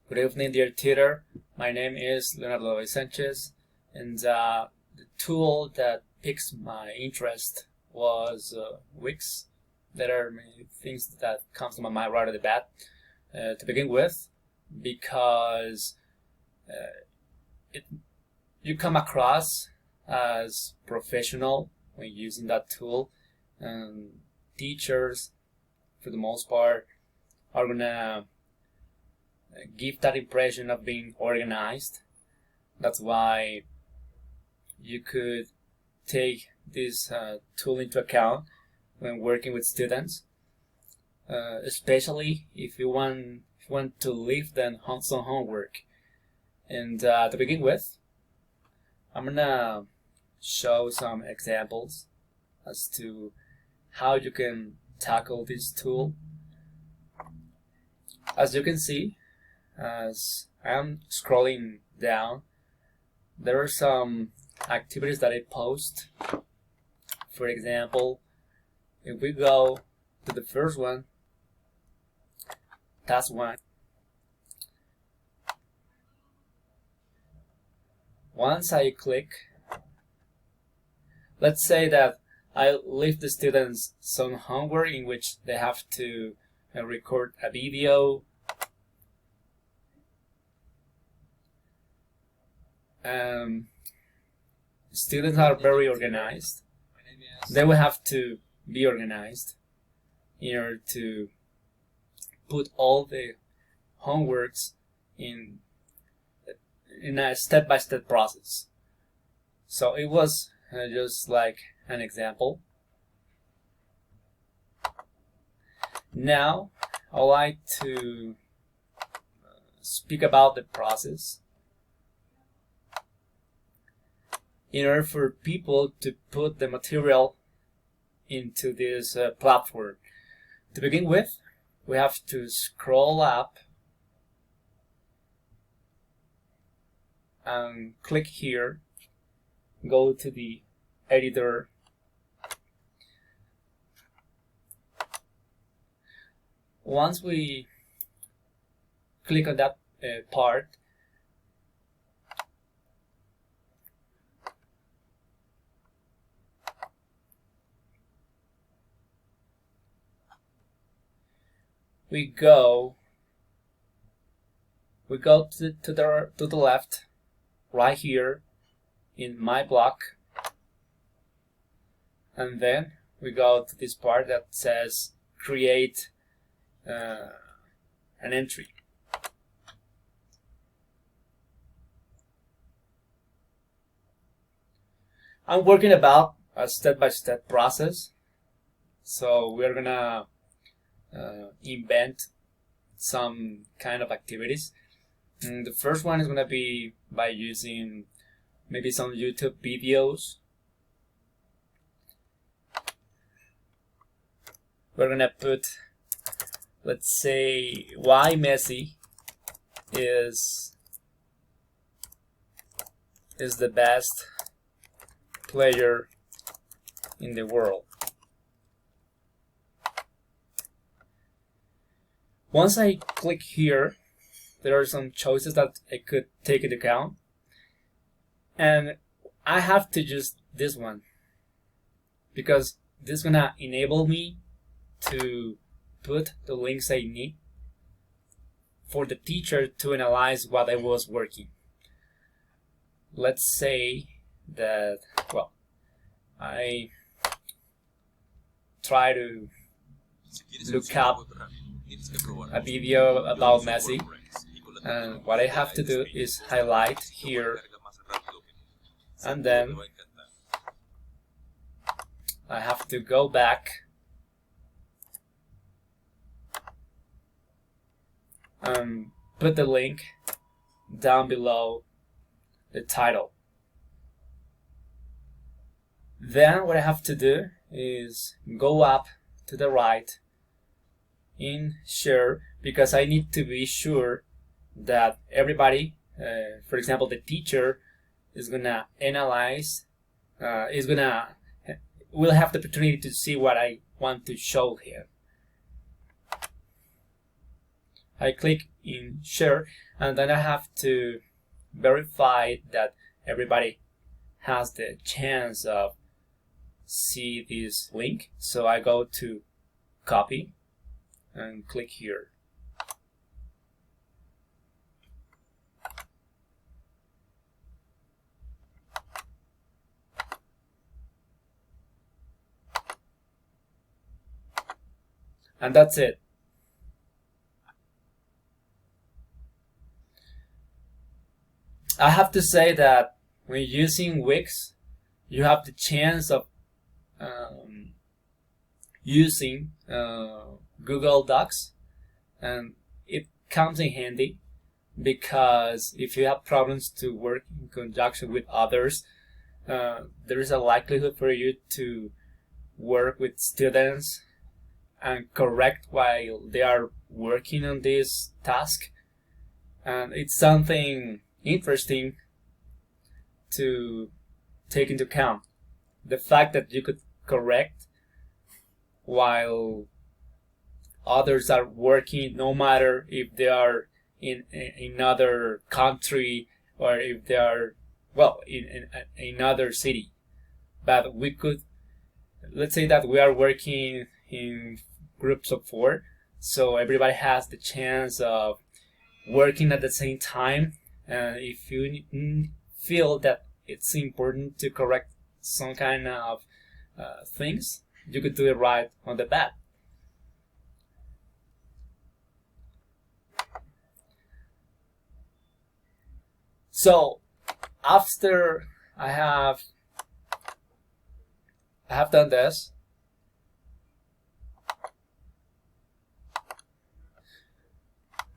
Good evening, dear tutor. My name is Leonardo Sanchez, and the tool that piques my interest was Wix. There are many things that comes to my mind right at the bat. To begin with, because you come across as professional when using that tool, and teachers, for the most part, are gonna give that impression of being organized. That's why you could take this tool into account when working with students, especially if you want to leave them some homework. And to begin with, I'm gonna show some examples as to how you can tackle this tool. As you can see, as I'm scrolling down, there are some activities that I post. For example, if we go to the first one, task 1, once I click, let's say that I leave the students some homework in which they have to record a video. Students are very organized. They will have to be organized in order to put all the homeworks in a step-by-step process. So it was just like an example. Now I'd like to speak about the process in order for people to put the material into this platform. To begin with, we have to scroll up and click here, go to the editor, once we click on that part, we go to the left, right here in my block, and then we go to this part that says create an entry. I'm working about a step-by-step process, so we're gonna invent some kind of activities. And the first one is going to be by using maybe some YouTube videos. We're going to put, let's say, why Messi is the best player in the world. Once I click here, there are some choices that I could take into account, and I have to use this one because this is gonna enable me to put the links I need for the teacher to analyze what I was working. Let's say that, well, I try to look up a video about Messi, and what I have to do is highlight here, and then I have to go back and put the link down below the title. Then what I have to do is go up to the right in share, because I need to be sure that everybody, for example the teacher, is gonna analyze, will have the opportunity to see what I want to show here. I click in share, and then I have to verify that everybody has the chance of see this link. So I go to copy and click here. And that's it. I have to say that when using Wix, you have the chance of using Google Docs, and it comes in handy because if you have problems to work in conjunction with others, there is a likelihood for you to work with students and correct while they are working on this task. And it's something interesting to take into account. The fact that you could correct while others are working, no matter if they are in another country or if they are, well, in another city. But we could, let's say that we are working in groups of 4, so everybody has the chance of working at the same time. And if you feel that it's important to correct some kind of things, you could do it right on the bat. So after I have done this,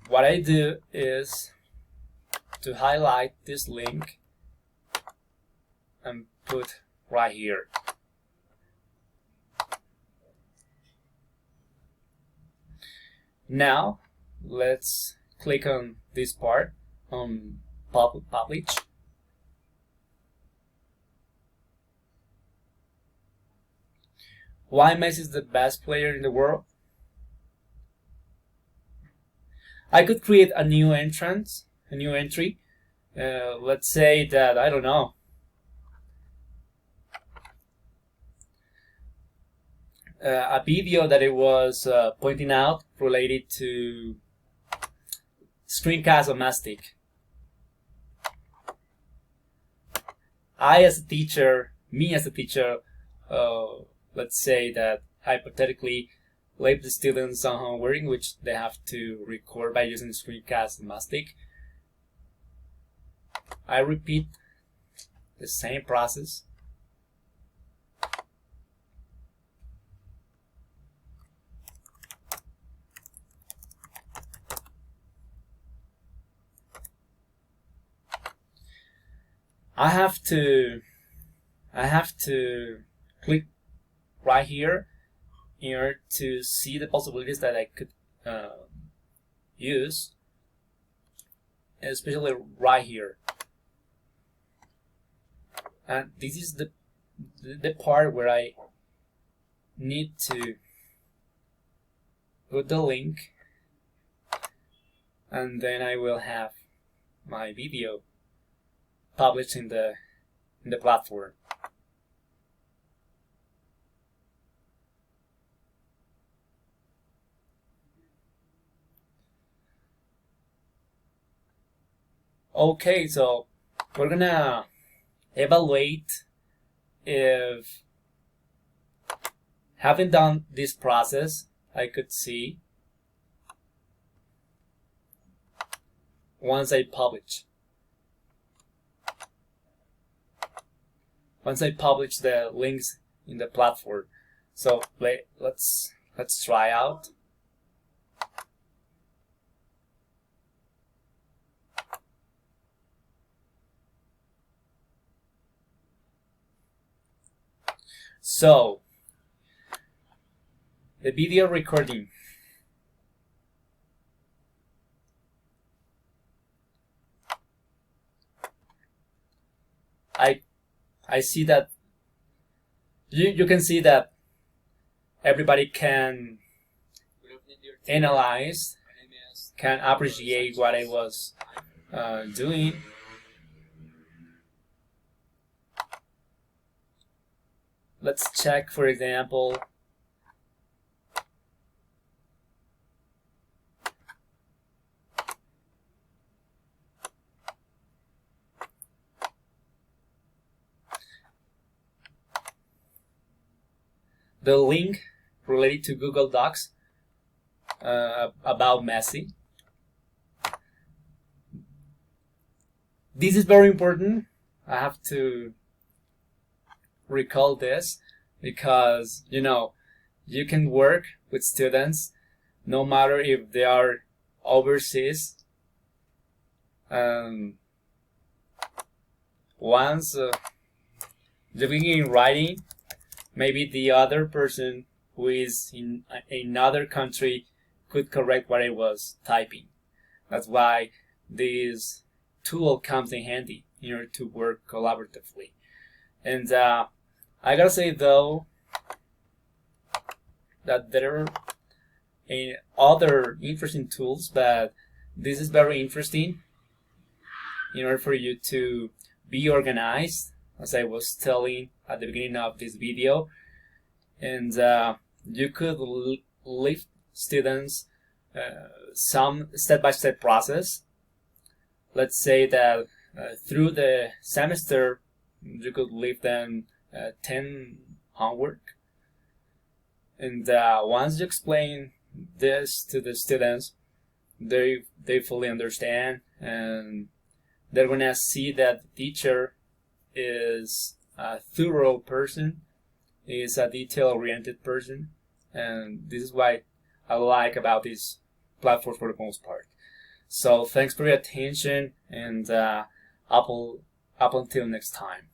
what I do is to highlight this link and put right here. Now let's click on this part on publish. Why Messi is the best player in the world? I could create a new entrance, a new entry. Let's say that, I don't know, a video that it was pointing out related to Screencast-O-Matic. Me as a teacher, let's say that hypothetically label the students on homework in which they have to record by using Screencast-O-Matic. I repeat the same process. I have to click right here in order to see the possibilities that I could use, especially right here. And this is the part where I need to put the link, and then I will have my video published in the platform. Okay, so we're gonna evaluate if, having done this process, I could see once I publish the links in the platform. So let's try out. So the video recording. I see that you can see that everybody can analyze can appreciate what I was doing. Let's check, for example, the link related to Google Docs about Messi. This is very important. I have to recall this because, you know, you can work with students no matter if they are overseas. Once you begin writing, maybe the other person who is in another country could correct what I was typing. That's why this tool comes in handy in order to work collaboratively. And I gotta say though that there are other interesting tools, but this is very interesting in order for you to be organized, as I was telling at the beginning of this video. And you could leave students some step-by-step process. Let's say that through the semester you could leave them 10 homework, and once you explain this to the students, they fully understand, and they're gonna see that the teacher is a thorough person, is a detail-oriented person, and this is what I like about this platform for the most part. So thanks for your attention, and up until next time.